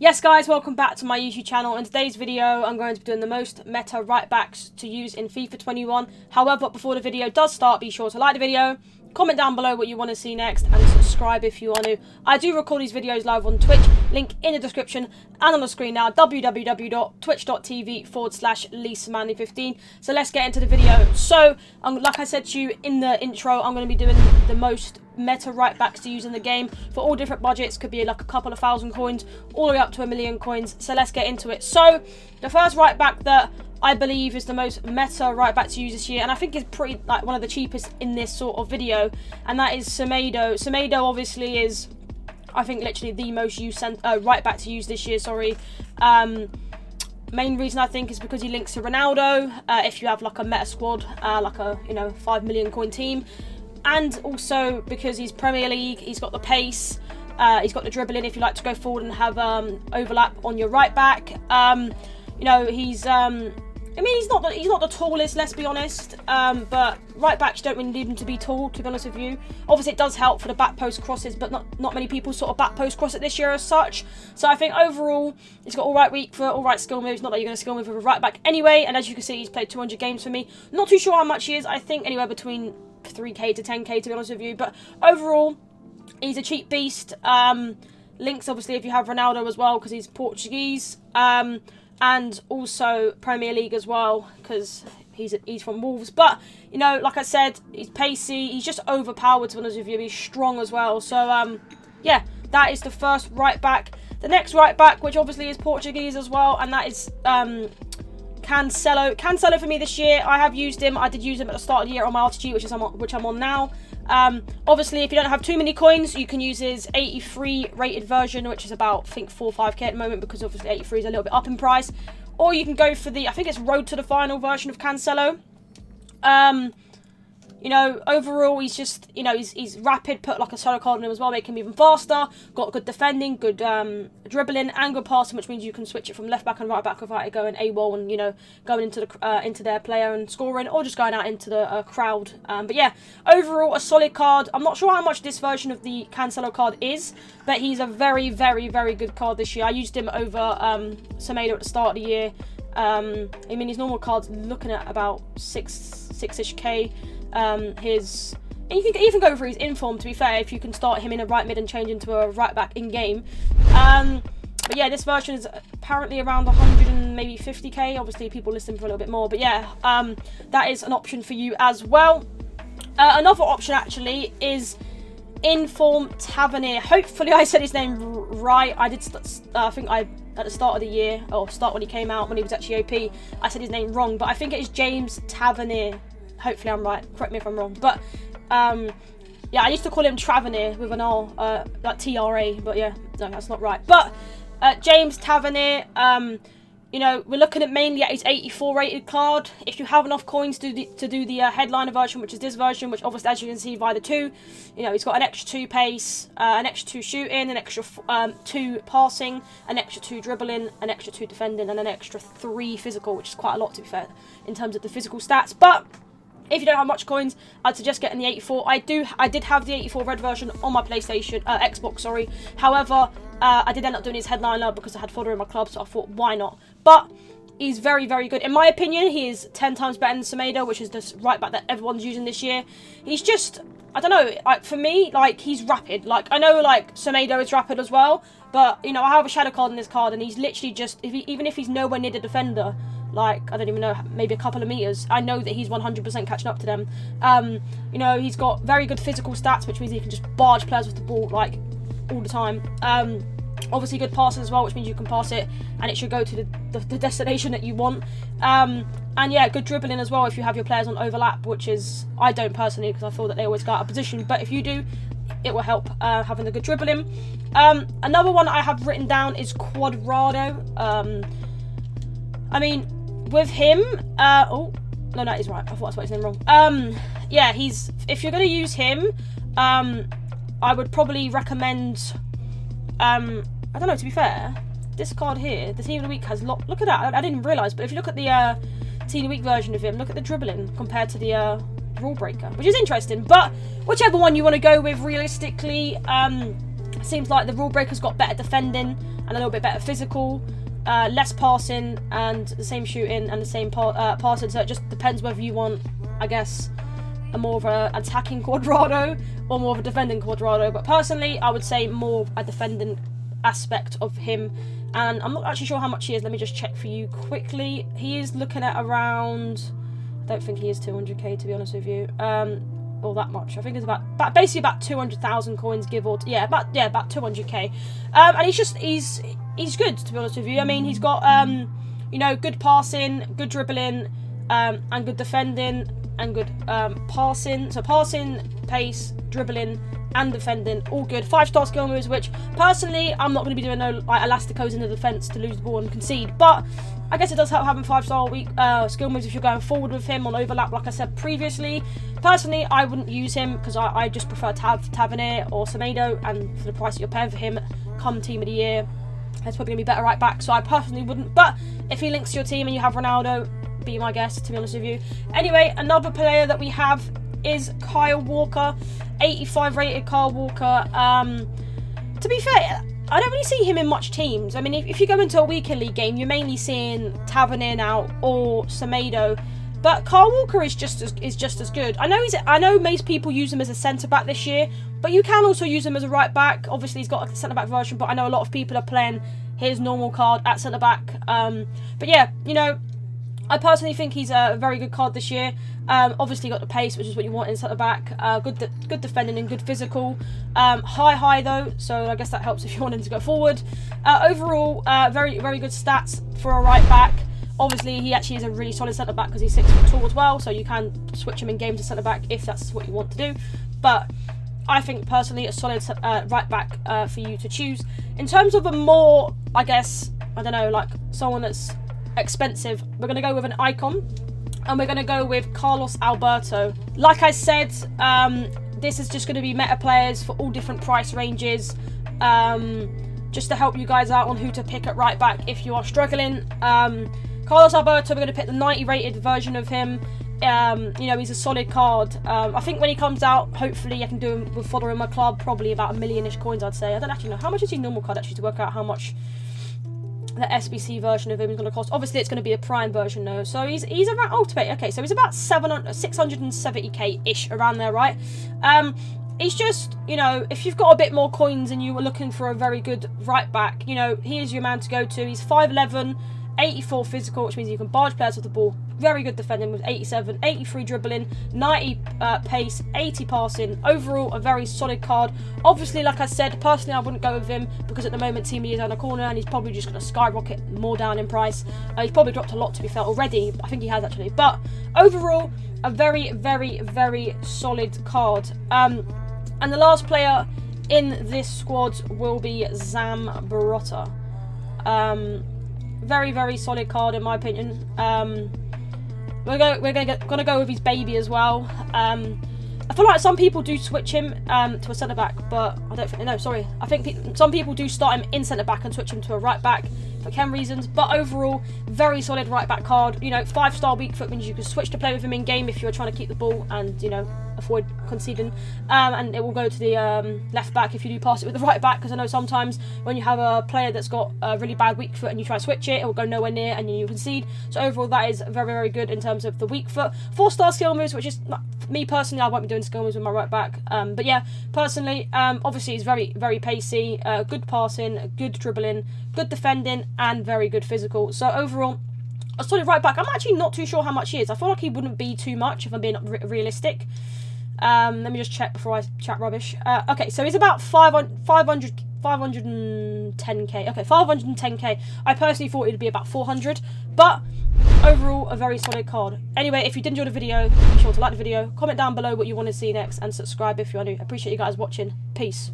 Yes guys, welcome back to my YouTube channel. In today's video, I'm going to be doing the most meta right backs to use in FIFA 21. However, before the video does start, be sure to like the video, comment down below what you want to see next, and subscribe if you want to. I do record these videos live on Twitch, link in the description and on the screen now, www.twitch.tv/LisaManley15. So let's get into the video. So, like I said to you in the intro, I'm going to be doing the most meta right backs to use in the game for all different budgets. Could be like a couple of thousand coins all the way up to 1,000,000 coins. So let's get into it. So the first right back that I believe is the most meta right back to use this year, and I think is pretty like one of the cheapest in this sort of video, and that is Semedo. Semedo obviously is, I think, literally the most used right back to use this year. Main reason I think is because he links to Ronaldo. If you have like a meta squad, like a 5 million coin team. And also because he's Premier League, he's got the pace, he's got the dribbling if you like to go forward and have overlap on your right back. He's he's not the tallest, let's be honest, but right backs don't really need him to be tall, to be honest with you. Obviously it does help for the back post crosses, but not many people sort of back post cross it this year as such. So I think overall he's got alright weak foot, alright skill moves. Not that you're going to skill move with a right back anyway, and as you can see he's played 200 games for me. Not too sure how much he is. I think anywhere between 3k to 10k, to be honest with you, but overall he's a cheap beast. Links obviously if you have Ronaldo as well, because he's Portuguese, and also Premier League as well, because he's from Wolves. But like I said, he's pacey, he's just overpowered, to be honest with you. He's strong as well. So yeah, that is the first right back. The next right back, which obviously is Portuguese as well, and that is Cancelo. Cancelo for me this year, I have used him. I did use him at the start of the year on my RTG, which I'm on now. Obviously, if you don't have too many coins, you can use his 83 rated version, which is about, I think, 4 or 5k at the moment, because obviously 83 is a little bit up in price. Or you can go for the, I think it's Road to the Final version of Cancelo. Overall, he's just, he's rapid, put like a solo card on him as well, make him even faster. Got good defending, good dribbling, and good passing, which means you can switch it from left back and right back without it going AWOL and, going into their player and scoring, or just going out into the crowd. But yeah, overall, a solid card. I'm not sure how much this version of the Cancelo card is, but he's a very, very, very good card this year. I used him over Semedo at the start of the year. His normal card's looking at about 6-ish K. And you can even go for his inform, to be fair, if you can start him in a right mid and change into a right back in game. But yeah, this version is apparently around 100 and maybe 50k. Obviously people listen for a little bit more, but yeah, that is an option for you as well. Another option actually is Inform Tavernier. Hopefully I said his name right. I did I think at the start of the year, or start when he came out, when he was actually OP, I said his name wrong, but I think it is James Tavernier. Hopefully I'm right, correct me if I'm wrong, but yeah, I used to call him Tavernier with an R, like TRA, but yeah, no, that's not right. But James Tavernier, we're looking at mainly at his 84 rated card. If you have enough coins to do the headliner version, which is this version, which obviously, as you can see by the 2, he's got an extra 2 pace, an extra 2 shooting, an extra 2 passing, an extra 2 dribbling, an extra 2 defending, and an extra 3 physical, which is quite a lot, to be fair, in terms of the physical stats. But if you don't have much coins, I'd suggest getting the 84. I did have the 84 red version on my PlayStation, Xbox, sorry. However, I did end up doing his headliner because I had fodder in my club, so I thought, why not? But he's very, very good. In my opinion, he is 10 times better than Semedo, which is the right back that everyone's using this year. He's just, I don't know, like, for me, like, he's rapid. Like, I know, like, Semedo is rapid as well, but, I have a shadow card in this card, and he's literally just, even if he's nowhere near the defender, like, I don't even know, maybe a couple of meters, I know that he's 100% catching up to them. He's got very good physical stats, which means he can just barge players with the ball, like, all the time. Obviously good passing as well, which means you can pass it and it should go to the destination that you want. And yeah, good dribbling as well if you have your players on overlap, which is, I don't personally, because I feel that they always go out of position, but if you do, it will help having the good dribbling. Another one I have written down is Quadrado. With him, oh, no, that is right. I thought I spelled his name wrong. Yeah, if you're going to use him, I would probably recommend, I don't know, to be fair, this card here, the Team of the Week has look at that, I didn't realise, but if you look at the Team of the Week version of him, look at the dribbling compared to the Rule Breaker, which is interesting, but whichever one you want to go with, realistically, Seems like the rule breaker's got better defending and a little bit better physical, less passing and the same shooting and the same passing. So it just depends whether you want, I guess, a more of a attacking Cuadrado or more of a defending Cuadrado. But personally, I would say more a defending aspect of him. And I'm not actually sure how much he is. Let me just check for you quickly. He is looking at around, I don't think he is 200k, to be honest with you. Or that much. I think it's about basically about 200,000 coins, give or about 200k. And he's good, to be honest with you. I mean, he's got you know, good passing, good dribbling, and good defending and good passing. So passing, pace, dribbling, and defending, all good. 5-star skill moves, which personally I'm not going to be doing no like elasticos in the defence to lose the ball and concede, but I guess it does help having 5-star skill moves if you're going forward with him on overlap, like I said previously. Personally, I wouldn't use him because I just prefer Tavernier or Semedo, and for the price that you're paying for him, come team of the year, it's probably going to be better right back, so I personally wouldn't. But if he links to your team and you have Ronaldo, be my guest, to be honest with you. Anyway, another player that we have is Kyle Walker, 85 rated Kyle Walker. To be fair, I don't really see him in much teams. I mean, if you go into a weekend league game, you're mainly seeing Tavernier now or Semedo, but Kyle Walker is just as good. I know most people use him as a centre back this year, but you can also use him as a right back. Obviously, he's got a centre back version, but I know a lot of people are playing his normal card at centre back. But yeah, you know, I personally think he's a very good card this year. Obviously got the pace, which is what you want in centre back. Good defending and good physical. High though, so I guess that helps if you want him to go forward. Overall, very good stats for a right back. Obviously, he actually is a really solid centre back because he's 6 foot tall as well, so you can switch him in game to centre back if that's what you want to do. But I think personally a solid right back for you to choose. In terms of a more, I guess, I don't know, like someone that's expensive, we're going to go with an icon, and we're going to go with Carlos Alberto. Like I said, this is just going to be meta players for all different price ranges, just to help you guys out on who to pick at right back if you are struggling. Carlos Alberto, we're going to pick the 90 rated version of him. You know, he's a solid card. I think when he comes out, hopefully I can do him with fodder in my club, probably about 1 million-ish coins, I'd say. I don't actually know how much is his normal card actually, to work out how much the SBC version of him is going to cost. Obviously, it's going to be a prime version though. So he's around ultimate. Okay, so he's about 670k-ish, around there, right? He's just, you know, if you've got a bit more coins and you were looking for a very good right back, you know, he is your man to go to. He's 5'11", 84 physical, which means you can barge players with the ball. Very good defending with 87, 83 dribbling, 90 pace, 80 passing. Overall, a very solid card. Obviously, like I said, personally, I wouldn't go with him because at the moment, Team is on a corner and he's probably just going to skyrocket more down in price. He's probably dropped a lot, to be fair, already. I think he has, actually. But overall, a very solid card. And the last player in this squad will be Zambrotta. Very solid card in my opinion. We're gonna go with his baby as well. I feel like some people do switch him to a centre back, but I don't think. No, sorry. I think some people do start him in centre back and switch him to a right back for chem reasons. But overall, very solid right back card. You know, 5-star weak foot means you can switch to play with him in game if you're trying to keep the ball and, you know, avoid conceding. And it will go to the left back if you do pass it with the right back, because I know sometimes when you have a player that's got a really bad weak foot and you try to switch it, it will go nowhere near and you concede. So overall, that is very good in terms of the weak foot. 4-star skill moves, which is me personally, I won't be doing skill moves with my right back. But yeah, personally, obviously he's very pacey, good passing, good dribbling, good defending, and very good physical. So overall, a solid right back. I'm actually not too sure how much he is. I feel like he wouldn't be too much if I'm being realistic. Let me just check before I chat rubbish. Okay, so he's about 510k. Okay, 510k. I personally thought it'd be about 400, but overall, a very solid card. Anyway, if you did enjoy the video, be sure to like the video, comment down below what you want to see next, and subscribe if you want to. Appreciate you guys watching. Peace.